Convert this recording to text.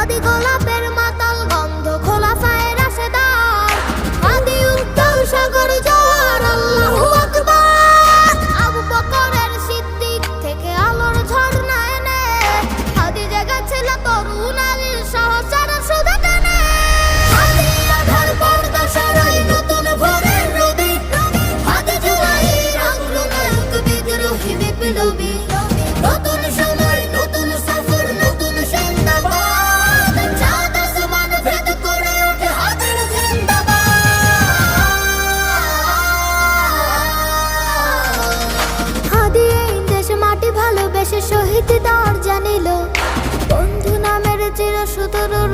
হাদি গোলাপের মাতাল গন্ধ খোলা ফায়ের রাশেদার হাদি উত্তাল সাগর জোয়ার আল্লাহু আকবার আবু বকরের সিদ্দিক থেকে আলোর ঝর্ণা এনে হাদি জেগেছিল তরুণ আলীর সহচর সুধা টেনে হাদি আধার পর্দা সরাই নতুন ভোরের রবি হাদি জুলাইয়ের আগ্রনায়ক বিদ্রোহী বিপ্লবী নতুন সময় নতুন সফর নতুন সিন্দাবাদ চাঁদ আসমান ভেদ করে ওঠে হাদির জিন্দাবাদ হাদি এই দেশ মাটি ভালোবেসে শহীদ দর জানিল বন্ধু নামের চির সুতরুর